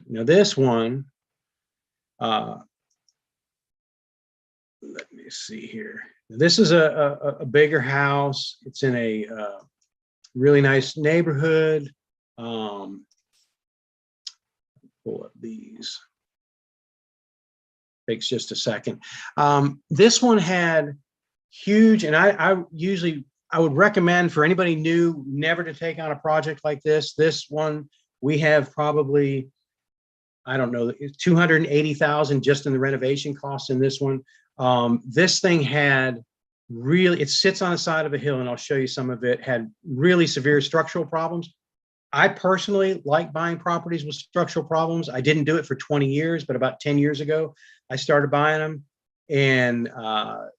Now this one, let me see here. This is a bigger house. It's in a really nice neighborhood. Pull up these. Takes just a second. This one had huge, and I would recommend for anybody new never to take on a project like this. This one we have probably, I don't know, 280,000 just in the renovation costs in this one. This thing had really, it sits on the side of a hill, and I'll show you some of it, had really severe structural problems. I personally like buying properties with structural problems. I didn't do it for 20 years, but about 10 years ago, I started buying them. And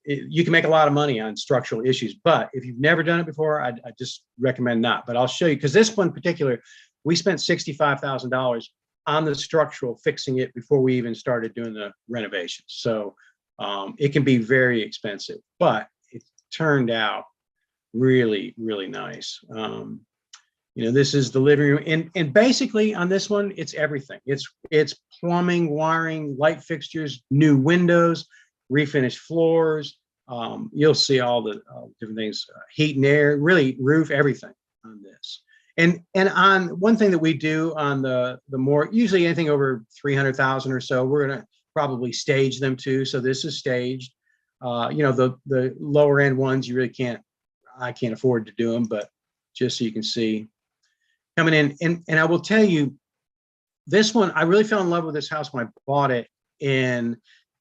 you can make a lot of money on structural issues. But if you've never done it before, I just recommend not. But I'll show you, because this one in particular, we spent $65,000 on the structural, fixing it before we even started doing the renovations. So it can be very expensive, but it turned out really, really nice. You know, this is the living room, and basically on this one, it's everything. It's plumbing, wiring, light fixtures, new windows, refinished floors. You'll see all the different things, heat and air, really roof, everything on this. And on one thing that we do on the more, usually anything over 300,000 or so, we're gonna probably stage them too. So this is staged. You know, the lower end ones, you really can't, I can't afford to do them, but just so you can see. Coming in, and I will tell you, this one, I really fell in love with this house when I bought it, and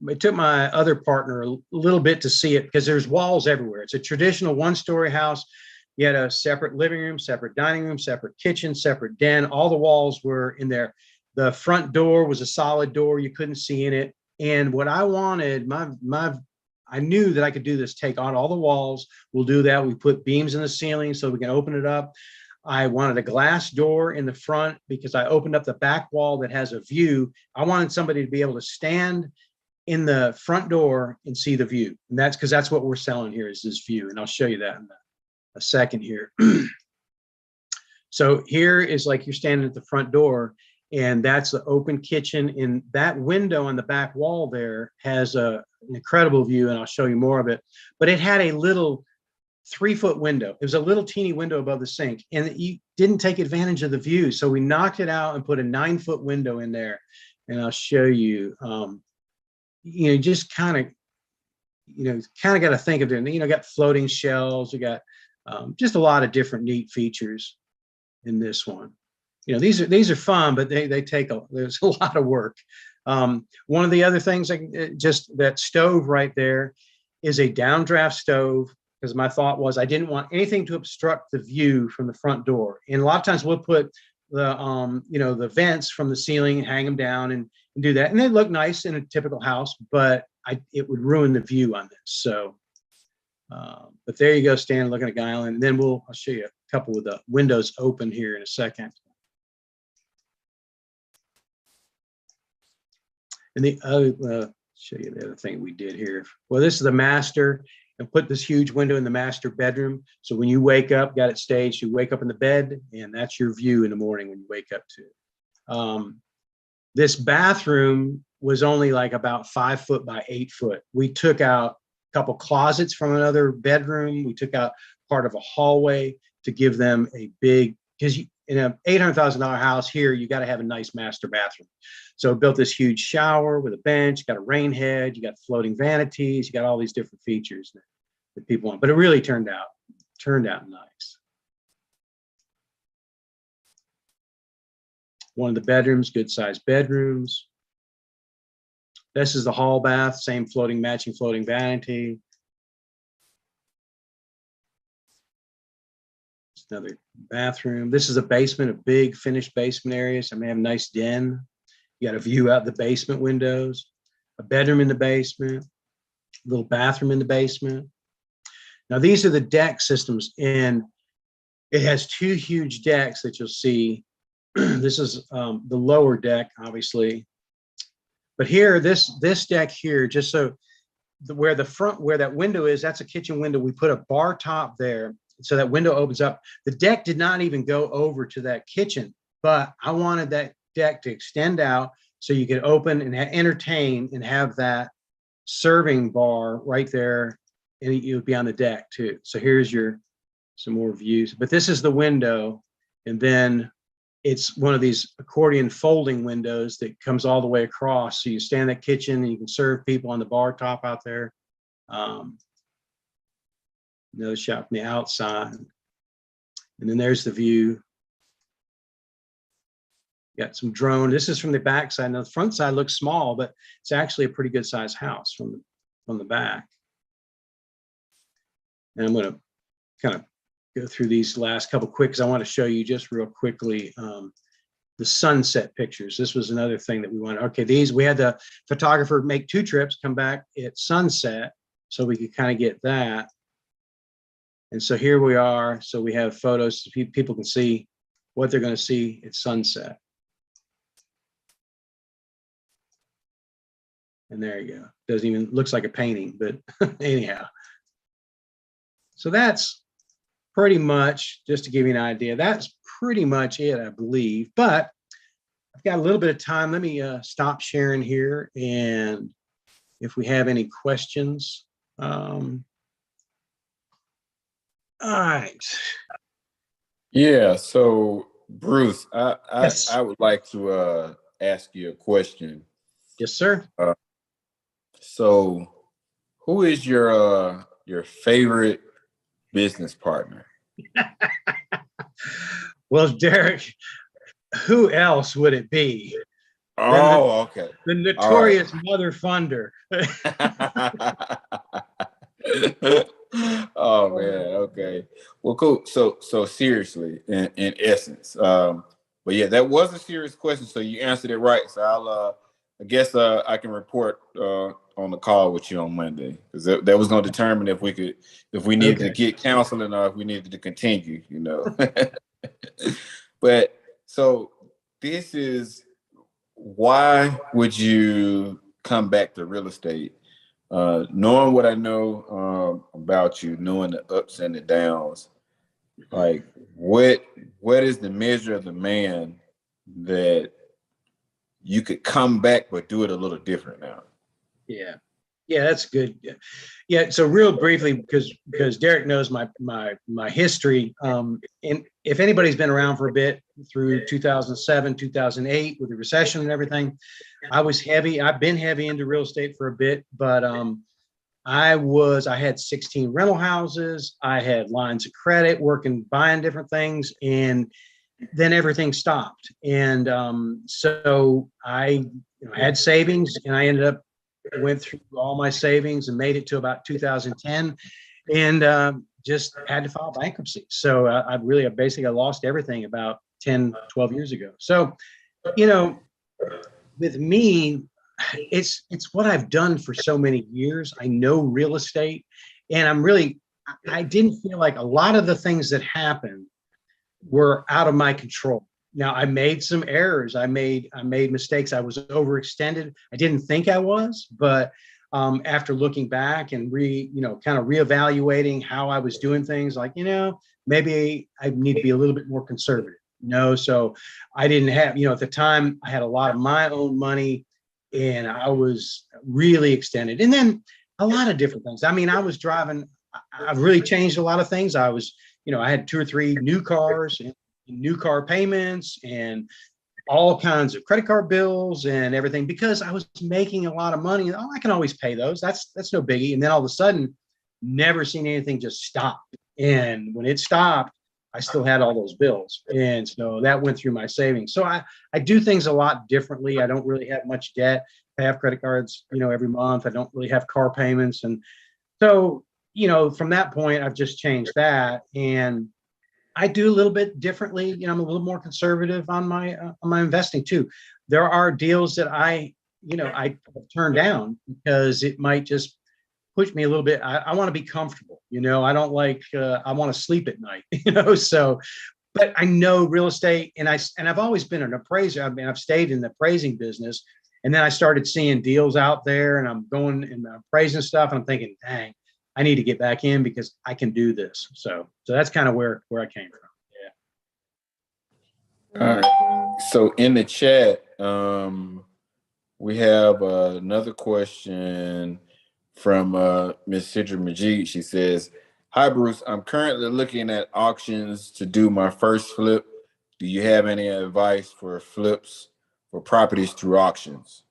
it took my other partner a little bit to see it because there's walls everywhere. It's a traditional one-story house. You had a separate living room, separate dining room, separate kitchen, separate den. All the walls were in there. The front door was a solid door. You couldn't see in it. And what I wanted, I knew that I could do this, take on all the walls. We'll do that. We put beams in the ceiling so we can open it up. I wanted a glass door in the front because I opened up the back wall that has a view. I wanted somebody to be able to stand in the front door and see the view. And that's because that's what we're selling here, is this view. And I'll show you that in a second here. So here is like you're standing at the front door, and that's the open kitchen. And that window on the back wall there has an incredible view, and I'll show you more of it. But it had a little 3-foot window. It was a little teeny window above the sink, and you didn't take advantage of the view. So we knocked it out and put a 9-foot window in there. And I'll show you, you know, just kind of got to think of it. You know, got floating shelves. You got just a lot of different neat features in this one. You know, these are fun, but they take there's a lot of work. One of the other things, just that stove right there is a downdraft stove, because my thought was I didn't want anything to obstruct the view from the front door. And a lot of times we'll put the you know, the vents from the ceiling, hang them down and do that, and they look nice in a typical house, but it would ruin the view on this. So but there you go, standing looking at Guy Island. And then I'll show you a couple of the windows open here in a second. And the other, show you the other thing we did here. Well, this is the master, and put this huge window in the master bedroom. So when you wake up, got it staged, you wake up in the bed, and that's your view in the morning when you wake up to. This bathroom was only like about 5 foot by 8 foot. We took out a couple closets from another bedroom. We took out part of a hallway to give them a big, because in an $800,000 house here, you got to have a nice master bathroom. So built this huge shower with a bench, got a rain head, you got floating vanities, you got all these different features that people want. But it really turned out nice. One of the bedrooms, good sized bedrooms. This is the hall bath, same matching floating vanity. Another bathroom. This is a basement, a big finished basement area. So I may have a nice den. You got a view out the basement windows, a bedroom in the basement, a little bathroom in the basement. Now these are the deck systems, and it has 2 huge decks that you'll see. This is the lower deck, obviously. But here, this deck here, just so where that window is, that's a kitchen window. We put a bar top there, so that window opens up. The deck did not even go over to that kitchen, but I wanted that deck to extend out so you could open and entertain and have that serving bar right there, and it would be on the deck too. So here's some more views, but this is the window, and then it's one of these accordion folding windows that comes all the way across. So you stand in that kitchen and you can serve people on the bar top out there. Another shot from the outside. And then there's the view. Got some drone. This is from the back side. Now the front side looks small, but it's actually a pretty good sized house from the back. And I'm going to kind of go through these last couple quick because I want to show you just real quickly the sunset pictures. This was another thing that we wanted. Okay, we had the photographer make 2 trips, come back at sunset so we could kind of get that. And so here we are. So we have photos so people can see what they're going to see at sunset. And there you go. Doesn't even looks like a painting, but anyhow. So that's pretty much, just to give you an idea, that's pretty much it, I believe. But I've got a little bit of time. Let me stop sharing here. And if we have any questions. All right. Yeah. So Bruce, Yes. I would like to ask you a question. Yes, sir. So who is your favorite business partner? Well, Derek, who else would it be? Oh, okay. The notorious Mother Funder. Oh man, okay. Well, cool. So seriously, in essence, but yeah, that was a serious question. So you answered it right. So I guess I can report on the call with you on Monday, because that was going to determine if we needed to get counseling or if we needed to continue, you know. But so this is, why would you come back to real estate? Knowing what I know about you, knowing the ups and the downs, like what is the measure of the man that you could come back but do it a little different now? Yeah, that's good. Yeah, so real briefly, because Derek knows my history, and if anybody's been around for a bit through 2007, 2008 with the recession and everything, I've been heavy into real estate for a bit, but I had 16 rental houses, I had lines of credit, buying different things, and then everything stopped. And so I had savings, and I went through all my savings and made it to about 2010, and just had to file bankruptcy. So I basically lost everything about 10, 12 years ago. So, with me, it's what I've done for so many years. I know real estate, and I didn't feel like a lot of the things that happened were out of my control. Now, I made some errors. I made mistakes. I was overextended. I didn't think I was, but after looking back and kind of reevaluating how I was doing things, like, maybe I need to be a little bit more conservative. So I didn't have, at the time I had a lot of my own money, and I was really extended. And then a lot of different things. I mean, I've really changed a lot of things. I had 2 or 3 new cars and new car payments and all kinds of credit card bills and everything, because I was making a lot of money. Oh, I can always pay those. That's no biggie. And then all of a sudden, never seen anything just stop. And when it stopped, I still had all those bills. And so that went through my savings. So I do things a lot differently. I don't really have much debt. I have credit cards, every month. I don't really have car payments. And so, from that point, I've just changed that. And I do a little bit differently. I'm a little more conservative on my investing too. There are deals that I turn down because it might just push me a little bit. I want to be comfortable. I don't like, I want to sleep at night, so, but I know real estate, and I've always been an appraiser. I've stayed in the appraising business, and then I started seeing deals out there, and I'm going and appraising stuff, and I'm thinking, dang, I need to get back in because I can do this. So that's kind of where I came from. Yeah. All right. So in the chat, we have another question from Ms. Sidra Majid. She says, "Hi Bruce, I'm currently looking at auctions to do my first flip. Do you have any advice for flips for properties through auctions?"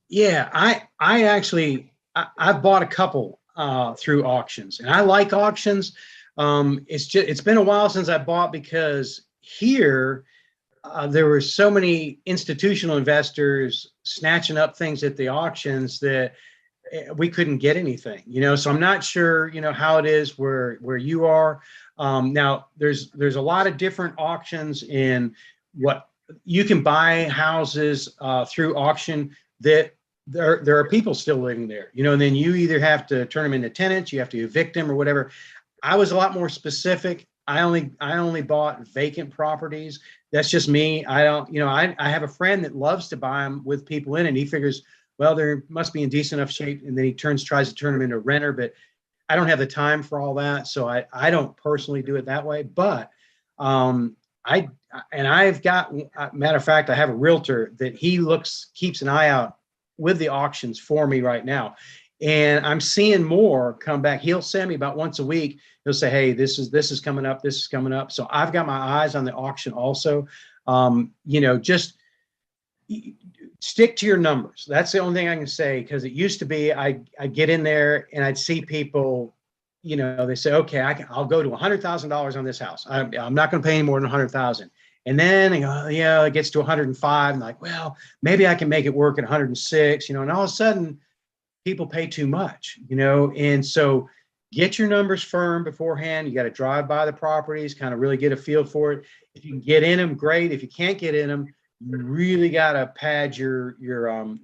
Yeah, I actually I've bought a couple through auctions, and I like auctions. It's been a while since I bought because here there were so many institutional investors snatching up things at the auctions that we couldn't get anything, so I'm not sure, how it is where you are. Now there's a lot of different auctions in what you can buy houses through auction that there are people still living there, and then you either have to turn them into tenants, you have to evict them or whatever. I was a lot more specific. I only bought vacant properties. That's just me. I don't, I have a friend that loves to buy them with people in it. And he figures, well, they must be in decent enough shape. And then he tries to turn them into a renter, but I don't have the time for all that. So I don't personally do it that way, but I've got, matter of fact, I have a realtor that keeps an eye out with the auctions for me right now. And I'm seeing more come back. He'll send me about once a week. He'll say, "Hey, this is coming up. This is coming up." So I've got my eyes on the auction also. Just stick to your numbers. That's the only thing I can say, because it used to be I get in there and I'd see people, they say, "Okay, I'll go to $100,000 on this house. I'm not going to pay any more than 100,000." And then they go, "Oh, yeah, it gets to 105." And like, well, maybe I can make it work at 106. And all of a sudden, people pay too much, and so get your numbers firm beforehand. You got to drive by the properties, kind of really get a feel for it. If you can get in them, great. If you can't get in them, you really got to pad your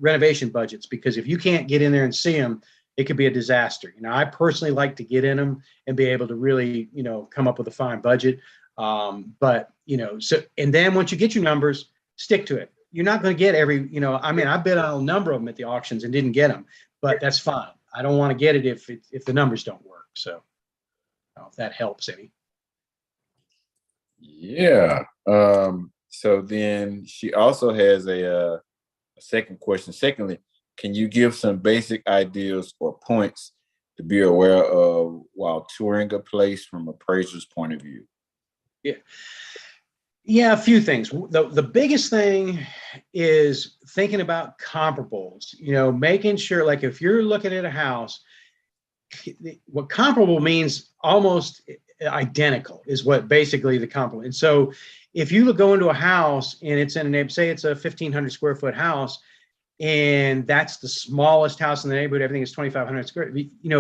renovation budgets, because if you can't get in there and see them, it could be a disaster. I personally like to get in them and be able to really, come up with a fine budget. But and then once you get your numbers, stick to it. You're not going to get every, I bid on a number of them at the auctions and didn't get them, but that's fine. I don't want to get it if the numbers don't work. So if that helps any. Yeah. So then she also has a second question. Secondly, can you give some basic ideas or points to be aware of while touring a place from appraiser's point of view? Yeah, a few things. The biggest thing is thinking about comparables, making sure, like, if you're looking at a house, what comparable means, almost identical is what basically the comparable. And so if you go into a house and it's in a neighborhood, say it's a 1,500 square foot house, and that's the smallest house in the neighborhood, everything is 2,500 square,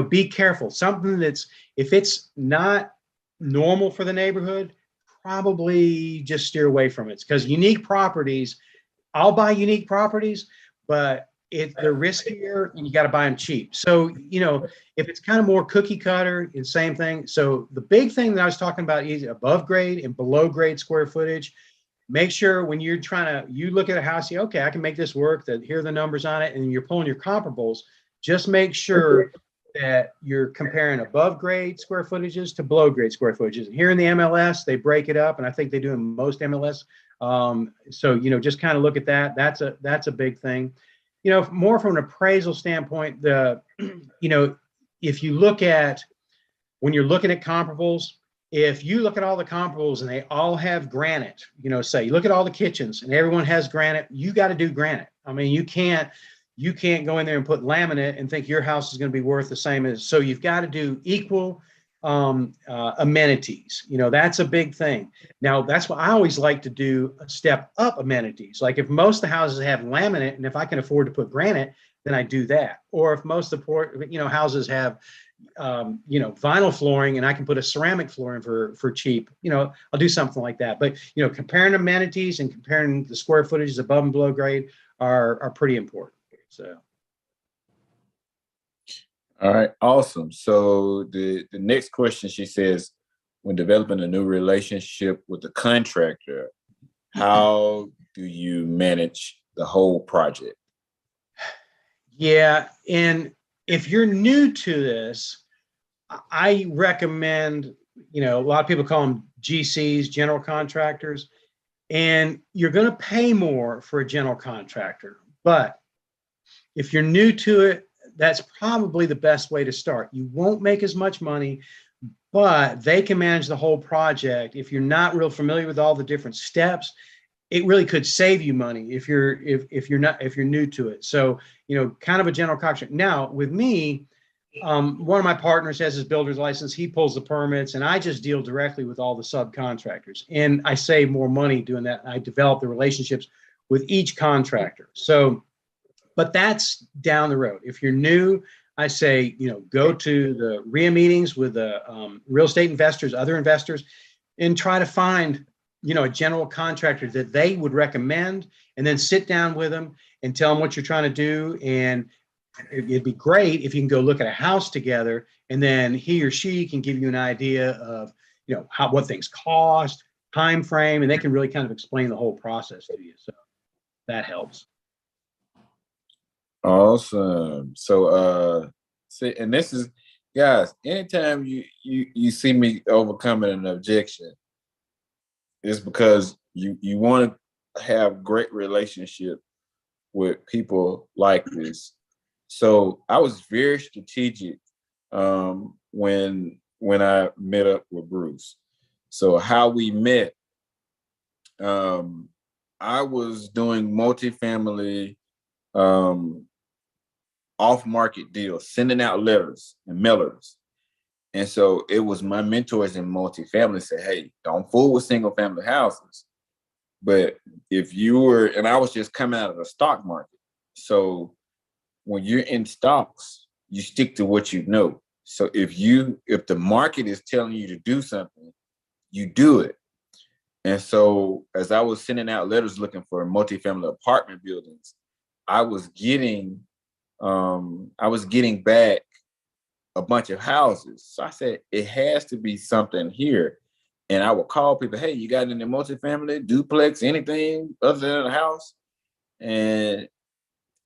be careful. Something if it's not normal for the neighborhood, probably just steer away from it, because unique properties, I'll buy unique properties, but they're riskier and you got to buy them cheap. So, if it's kind of more cookie cutter, it's same thing. So the big thing that I was talking about is above grade and below grade square footage. Make sure when you're you look at a house, you say, okay, I can make this work, that here are the numbers on it, and you're pulling your comparables. Just make sure that you're comparing above grade square footages to below grade square footages. And here in the MLS, they break it up, and I think they do in most MLS. So, just kind of look at that. That's a big thing. More from an appraisal standpoint, if you look at, when you're looking at comparables, if you look at all the comparables and they all have granite, say you look at all the kitchens and everyone has granite, you got to do granite. I mean, you can't go in there and put laminate and think your house is going to be worth the same as, so you've got to do equal amenities. That's a big thing. Now, that's what I always like to do, a step up amenities. Like if most of the houses have laminate, and if I can afford to put granite, then I do that. Or if most of the houses have vinyl flooring and I can put a ceramic flooring for cheap, I'll do something like that. But comparing amenities and comparing the square footages above and below grade are pretty important. So all right, awesome. So the next question, she says, when developing a new relationship with the contractor, how do you manage the whole project? Yeah, and if you're new to this, I recommend, a lot of people call them GCs, general contractors. And you're going to pay more for a general contractor. But if you're new to it, that's probably the best way to start. You won't make as much money, but they can manage the whole project. If you're not real familiar with all the different steps, it really could save you money if you're new to it. So, kind of a general contractor. Now, with me, one of my partners has his builder's license. He pulls the permits, and I just deal directly with all the subcontractors. And I save more money doing that. I develop the relationships with each contractor. So, but that's down the road. If you're new, I say, go to the RIA meetings with the real estate investors, other investors, and try to find, a general contractor that they would recommend, and then sit down with them and tell them what you're trying to do. And it'd be great if you can go look at a house together, and then he or she can give you an idea of, what things cost, time frame, and they can really kind of explain the whole process to you. So that helps. Awesome. So see, and this is, guys, anytime you see me overcoming an objection, it's because you want to have great relationship with people like this. So I was very strategic when I met up with Bruce. So how we met, I was doing multifamily off-market deals, sending out letters and mailers. And so it was my mentors in multifamily say, hey, don't fool with single family houses. But if you were, and I was just coming out of the stock market. So when you're in stocks, you stick to what you know. So if the market is telling you to do something, you do it. And so as I was sending out letters looking for multifamily apartment buildings, I was getting back a bunch of houses. So I said, it has to be something here. And I would call people, hey, you got any multifamily, duplex, anything other than a house? And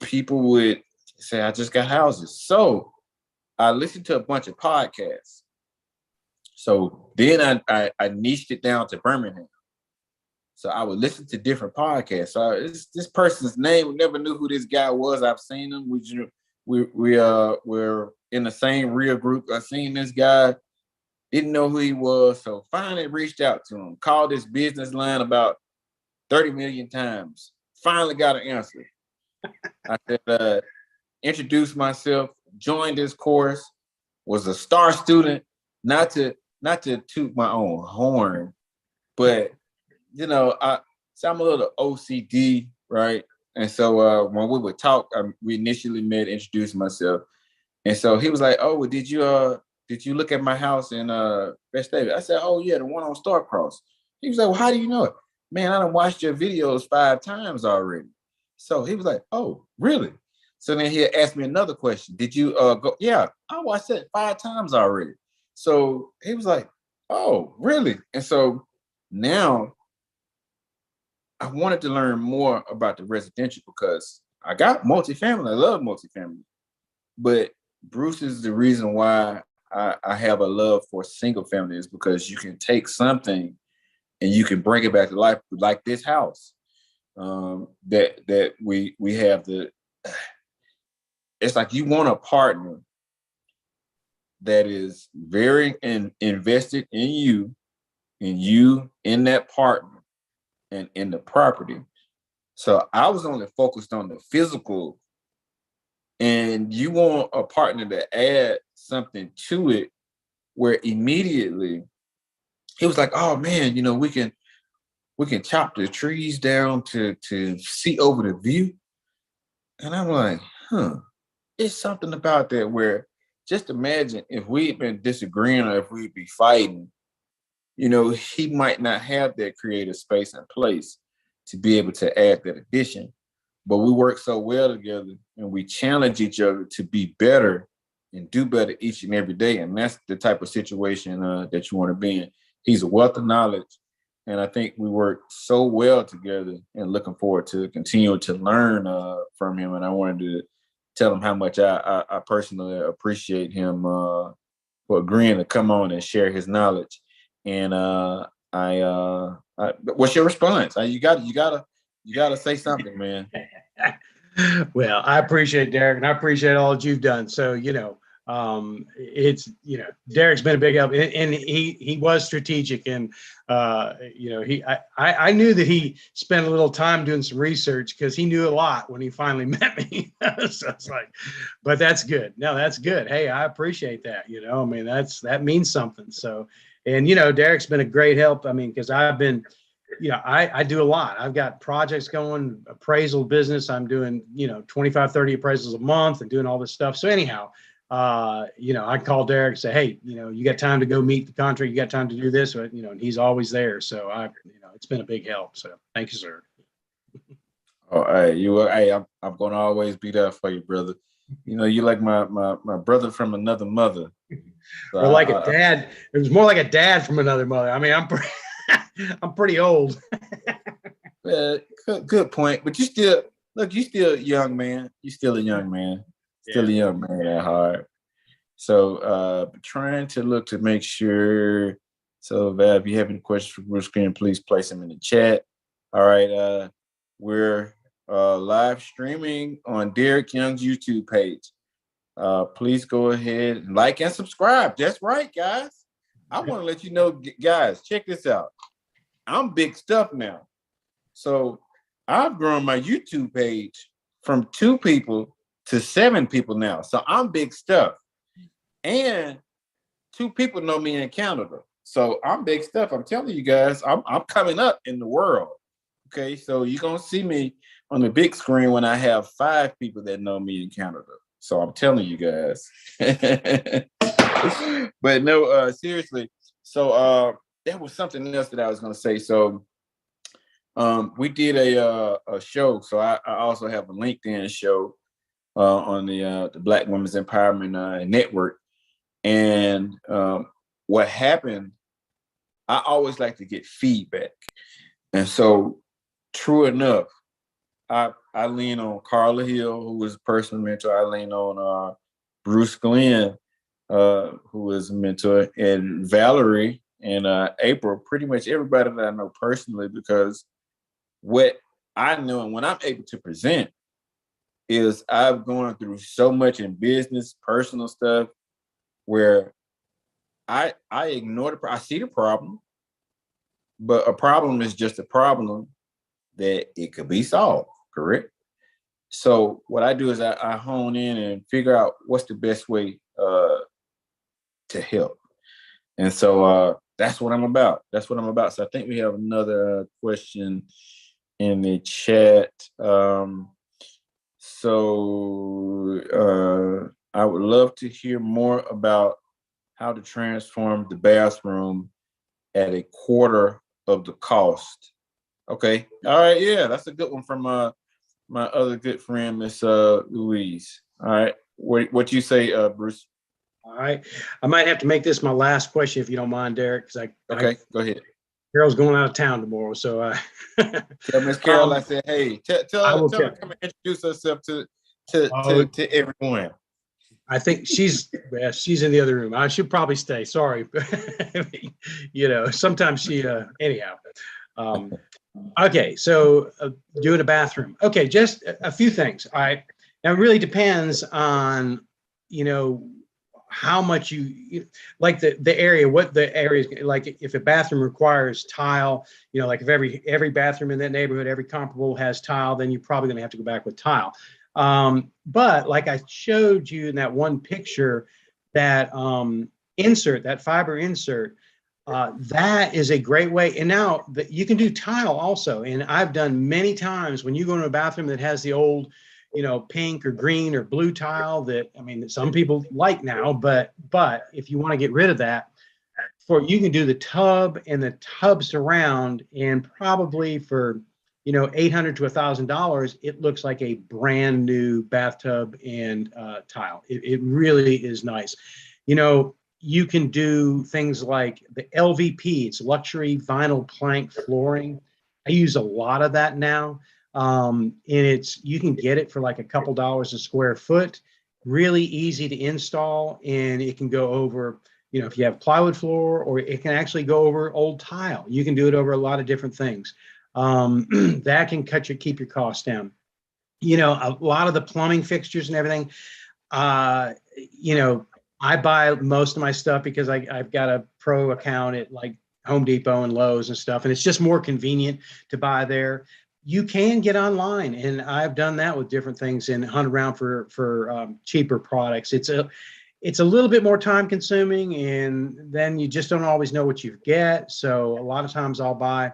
people would say, I just got houses. So I listened to a bunch of podcasts. So then I niched it down to Birmingham. So I would listen to different podcasts. So this person's name, we never knew who this guy was. I've seen him. We're in the same real group. I seen this guy, didn't know who he was. So finally reached out to him, called his business line about 30 million times. Finally got an answer. I said, introduced myself, joined this course, was a star student, not to toot my own horn, but I'm a little OCD, right? And so when we would talk, we initially met, introduced myself. And so he was like, oh, well, did you look at my house in West David? I said, oh yeah, the one on Starcross. He was like, well, how do you know it? Man, I done watched your videos 5 times already. So he was like, oh, really? So then he asked me another question. Did you go? Yeah, I watched it 5 times already. So he was like, oh, really? And so now I wanted to learn more about the residential because I got multifamily. I love multifamily. But Bruce is the reason why I have a love for single family, is because you can take something and you can bring it back to life, like this house that we have. It's like you want a partner that is very invested in you, in that partner, and in the property. So I was only focused on the physical, and you want a partner to add something to it, where immediately he was like, oh man, we can chop the trees down to see over the view. And I'm like, it's something about that where, just imagine if we'd been disagreeing or if we'd be fighting, he might not have that creative space and place to be able to add that addition. But we work so well together and we challenge each other to be better and do better each and every day. And that's the type of situation that you want to be in. He's a wealth of knowledge. And I think we work so well together, and looking forward to continuing to learn from him. And I wanted to tell him how much I personally appreciate him for agreeing to come on and share his knowledge. And I What's your response? You gotta say something, man. Well, I appreciate Derek, and I appreciate all that you've done. So, it's, Derek's been a big help, and he was strategic, and I knew that he spent a little time doing some research because he knew a lot when he finally met me. So it's like, but that's good. No, that's good. Hey, I appreciate that. I mean, that means something. So, and Derek's been a great help. I mean, because I've been. I do a lot. I've got projects going, appraisal business. I'm doing, 25, 30 appraisals a month and doing all this stuff. So anyhow, I call Derek and say, hey, you got time to go meet the contractor. You got time to do this, and he's always there. So it's been a big help. So thank you, sir. Oh, hey, I'm going to always be there for you, brother. You like my brother from another mother. So or like a dad. It was more like a dad from another mother. I mean, I'm pretty old. Good point. But you still a young man. You're still a young man. Still a young man at heart. So trying to look to make sure. So if you have any questions for Bruce Green, please place them in the chat. All right. We're live streaming on Derek Young's YouTube page. Please go ahead and like and subscribe. That's right, guys. I want to let you know, guys, check this out. I'm big stuff now. So I've grown my YouTube page from 2 people to 7 people now. So I'm big stuff. And 2 people know me in Canada. So I'm big stuff. I'm telling you guys, I'm coming up in the world. Okay, so you're going to see me on the big screen when I have 5 people that know me in Canada. So I'm telling you guys. But no, seriously. So that was something else that I was going to say. So we did a show. So I also have a LinkedIn show on the Black Women's Empowerment Network. And what happened, I always like to get feedback. And so true enough, I lean on Carla Hill, who was a personal mentor. I lean on Bruce Glenn, who is a mentor, and Valerie and April, pretty much everybody that I know personally, because what I know and when I'm able to present is I've gone through so much in business, personal stuff, where I ignore I see the problem, but a problem is just a problem that it could be solved, correct? So what I do is I hone in and figure out what's the best way to help. And so that's what I'm about. That's what I'm about. So I think we have another question in the chat. So I would love to hear more about how to transform the bathroom at a quarter of the cost. Okay. All right. Yeah, that's a good one from my other good friend, Miss Louise. All right. What you say, Bruce? All right. I might have to make this my last question if you don't mind, Derek. Okay, go ahead. Carol's going out of town tomorrow, so tell Miss Carol I said, hey, tell her to come and introduce herself to everyone. I think she's in the other room. I should probably stay. Sorry, sometimes she anyhow. Okay, so doing a bathroom. Okay, just a few things. All right, now it really depends on how much you like the area, what the area is like. If a bathroom requires tile, like if every bathroom in that neighborhood, every comparable has tile, then you're probably going to have to go back with tile. But like I showed you in that one picture, that that fiber insert, that is a great way. And now you can do tile also. And I've done many times when you go into a bathroom that has the old pink or green or blue tile that some people like now, but if you want to get rid of that, you can do the tub and the tub surround, and probably for $800 to $1,000, it looks like a brand new bathtub and tile. It really is nice. You can do things like the LVP, it's luxury vinyl plank flooring. I use a lot of that now. And you can get it for like a couple dollars a square foot, really easy to install, and it can go over you know, if you have plywood floor, or it can actually go over old tile. You can do it over a lot of different things. That can keep your costs down. You know, a lot of the plumbing fixtures and everything, you know, I buy most of my stuff because I've got a pro account at like Home Depot and Lowe's and stuff, and it's just more convenient to buy there. You can get online, and I've done that with different things and hunt around for cheaper products. It's a little bit more time consuming, and then you just don't always know what you get. So a lot of times I'll buy,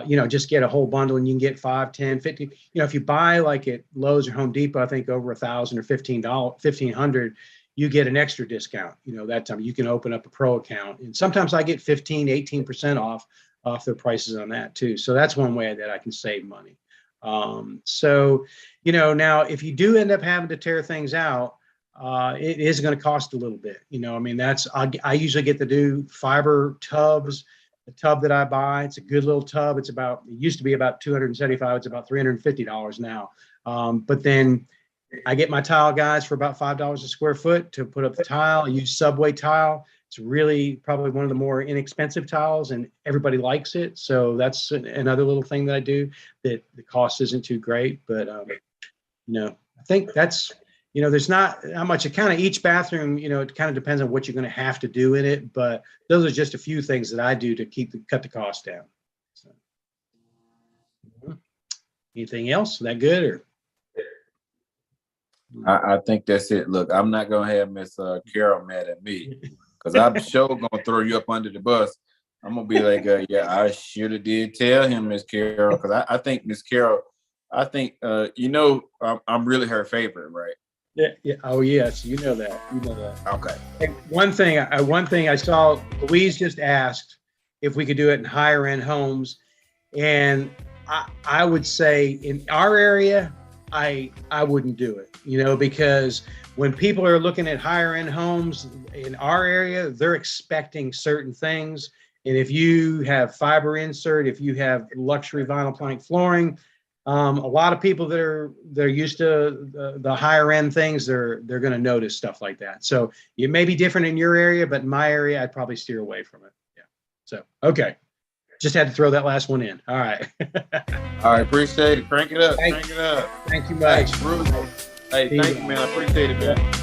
you know, just get a whole bundle, and you can get 5, 10, 50. You know, if you buy like at Lowe's or Home Depot, I think over $1,000 or $1,500, you get an extra discount. You know, that time you can open up a pro account, and sometimes I get 15, 18% off their prices on that too. So that's one way that I can save money. So, you know, now if you do end up having to tear things out, it is going to cost a little bit. You know, I mean, I usually get to do fiber tubs. The tub that I buy, it's a good little tub. It used to be about $275. It's about $350 now. But then I get my tile guys for about $5 a square foot to put up the tile. I use Subway tile. It's really probably one of the more inexpensive tiles, and everybody likes it. So that's another little thing that I do that the cost isn't too great. But, you know, I think that's, you know, there's not how much. It kind of each bathroom, you know, it kind of depends on what you're going to have to do in it. But those are just a few things that I do to cut the cost down. So, anything else? That good or? I think that's it. Look, I'm not gonna have Miss Carol mad at me, because I'm sure gonna throw you up under the bus. I'm gonna be like, yeah, I should have did tell him, Miss Carol, because I think Miss Carol, I think you know, I'm really her favorite, right? Yeah. Oh yes, you know that. You know that. Okay. And one thing I saw, Louise just asked if we could do it in higher end homes, and I would say in our area, I wouldn't do it, you know, because when people are looking at higher end homes in our area, they're expecting certain things. And if you have fiber insert, if you have luxury vinyl plank flooring, a lot of people they're used to the higher end things, they're going to notice stuff like that. So it may be different in your area, but in my area, I'd probably steer away from it. Yeah. So, okay. Just had to throw that last one in. All right. All right. Appreciate it. Crank it up. Thank you much. Hey, thank you, man. I appreciate it, man.